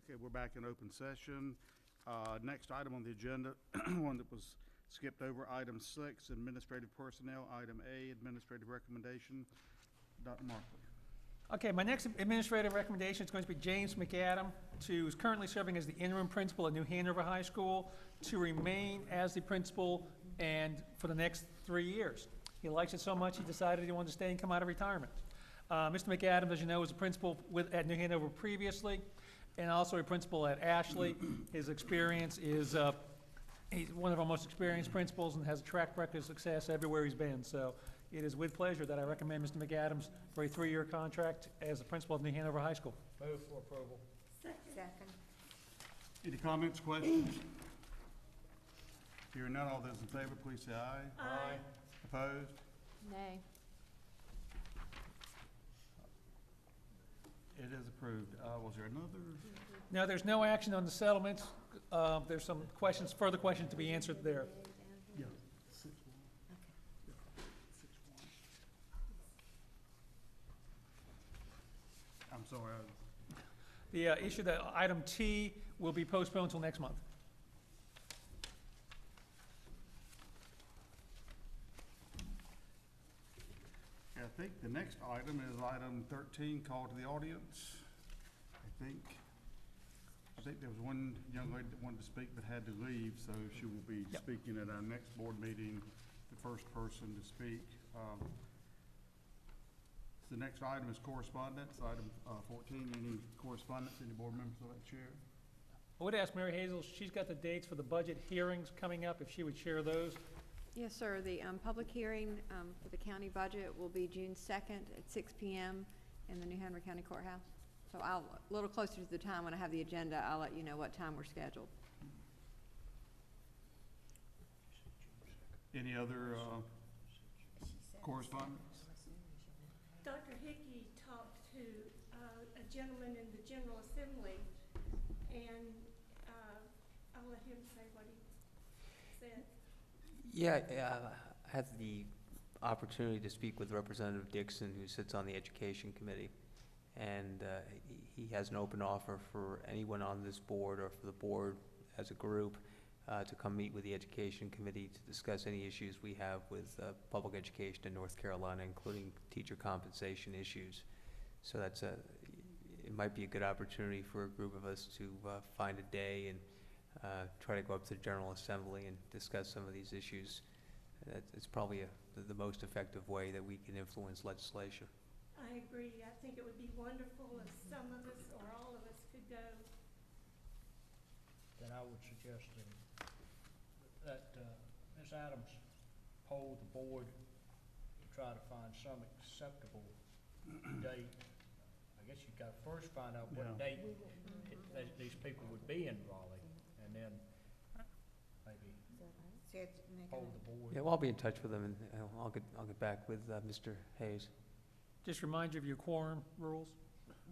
Okay, we're back in open session. Next item on the agenda, one that was skipped over, item 6, administrative personnel. Item A, administrative recommendation. Dr. Markley. Okay, my next administrative recommendation is going to be James McAdam, who's currently serving as the interim principal at New Hanover High School, to remain as the principal and for the next 3 years. He likes it so much, he decided he wanted to stay and come out of retirement. Mr. McAdam, as you know, was a principal at New Hanover previously, and also a principal at Ashley. His experience is, he's one of our most experienced principals and has a track record of success everywhere he's been. So it is with pleasure that I recommend Mr. McAdams for a 3-year contract as the principal of New Hanover High School. Move for approval. Second. Any comments, questions? Hearing none, all those in favor, please say aye. Aye. Opposed? Nay. It is approved. Was there another? Now, there's no action on the settlements. There's some questions, further questions to be answered there. Yeah. I'm sorry. The issue that item T will be postponed until next month. I think the next item is item 13, call to the audience. I think there was one young lady that wanted to speak but had to leave, so she will be speaking at our next board meeting, the first person to speak. The next item is correspondence, item 14. Any correspondence, any board members would like to share? I would ask Mary Hazel, she's got the dates for the budget hearings coming up, if she would share those. Yes, sir. The public hearing for the county budget will be June 2nd at 6 p.m. in the New Hanover County Courthouse. So a little closer to the time when I have the agenda, I'll let you know what time we're scheduled. Any other correspondence? Dr. Hickey talked to a gentleman in the General Assembly, and I'll let him say what he said. Yeah, I had the opportunity to speak with Representative Dixon, who sits on the Education Committee, and he has an open offer for anyone on this board or for the board as a group to come meet with the Education Committee to discuss any issues we have with public education in North Carolina, including teacher compensation issues. So that's it might be a good opportunity for a group of us to find a day and try to go up to the General Assembly and discuss some of these issues. It's probably the most effective way that we can influence legislation. I agree. I think it would be wonderful if some of us or all of us could go. Then I would suggest that Ms. Adams poll the board to try to find some acceptable date. I guess you've got to first find out what date these people would be in Raleigh, and then maybe poll the board. Yeah, well, I'll be in touch with them, and I'll get back with Mr. Hayes. Just remind you of your quorum rules.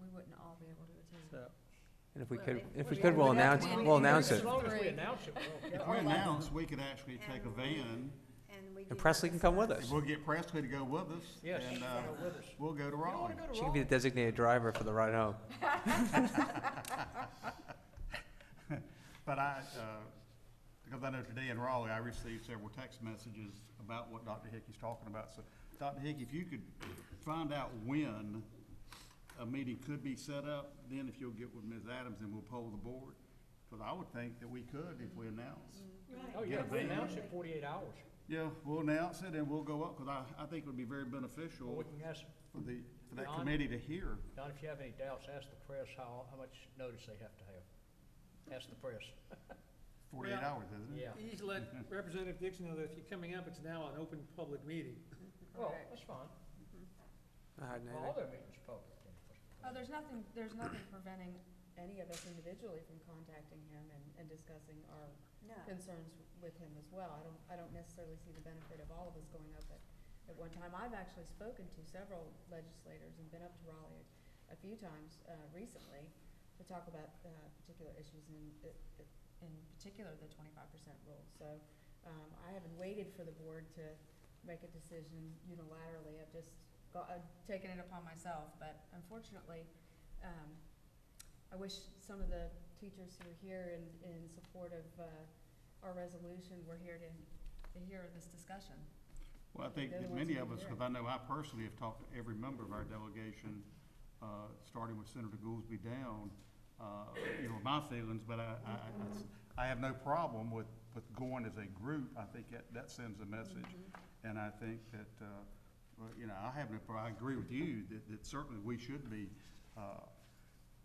We wouldn't all be able to attend. So, And if we Well, could, if we we could, would we'll have announce, to- we'll announce As it. long as we announce it, we're okay. If we announce, we could actually take a van, And Presley can come with us. and we'll get Presley to go with us. Yes, And go with us. we'll go to You don't Raleigh. want to go to She can be the Raleigh? designated driver for the ride home. But because I know today in Raleigh, I received several text messages about what Dr. Hickey's talking about. So, Dr. Hickey, if you could find out when a meeting could be set up, then if you'll get with Ms. Adams, then we'll poll the board. Because I would think that we could if we announce. Right. Oh, yeah, we announce it 48 hours. Yeah, we'll announce it and we'll go up, because I think it would be very beneficial Well, we can ask, for that Don? committee to hear. Don, if you have any doubts, ask the press how much notice they have to have. Ask the press. 48 Well, hours, isn't it? Yeah. you need to let Representative Dixon know that if you're coming up, it's now an open public meeting. Well, Correct. that's fine. All Well, all their meetings are public. Oh, there's nothing preventing any of us individually from contacting him and discussing our concerns with him as well. I don't necessarily see the benefit of all of us going up at one time. I've actually spoken to several legislators and been up to Raleigh a few times recently to talk about particular issues, in particular the 25% rule. So I haven't waited for the board to make a decision unilaterally. I've just taken it upon myself, but unfortunately, I wish some of the teachers who are here in support of, our resolution. We're here to hear this discussion. Well, I think They're the that ones many who of us, hear because it. I know I personally have talked to every member of our delegation, starting with Senator Goolsby down, you know, my feelings, but I have no problem with going as a group. I think that sends a message. And I think that, well, you know, I agree with you that certainly we should be,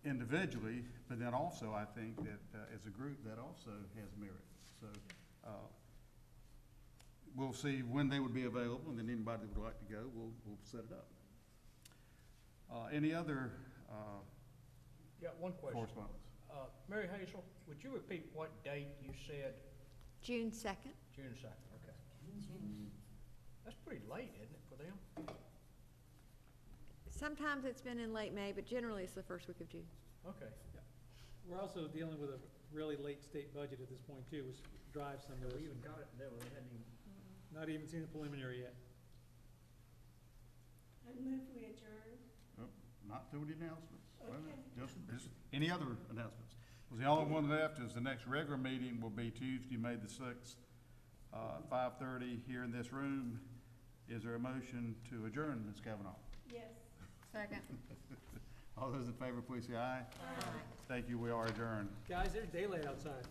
individually, but then also I think that, as a group, that also has merit. So, we'll see when they would be available, and then anybody that would like to go, we'll set it up. Any other, Yeah, one question. correspondence? Mary Hazel, would you repeat what date you said? June 2nd. June 2nd, okay. That's pretty late, isn't it, for them? Sometimes it's been in late May, but generally it's the first week of June. Okay. We're also dealing with a really late state budget at this point too, which drives some of We this. even got it, there, we hadn't even, Not even seen the preliminary yet. I move we adjourn. Not through the announcements. Wait a minute. Okay. Just any other announcements? Well, the only one left is the next regular meeting will be Tuesday, May the 6th, 5:30 here in this room. Is there a motion to adjourn, Ms. Kavanaugh? Yes. Second. All those in favor, please say aye. Thank you, we are adjourned. Guys, there's daylight outside.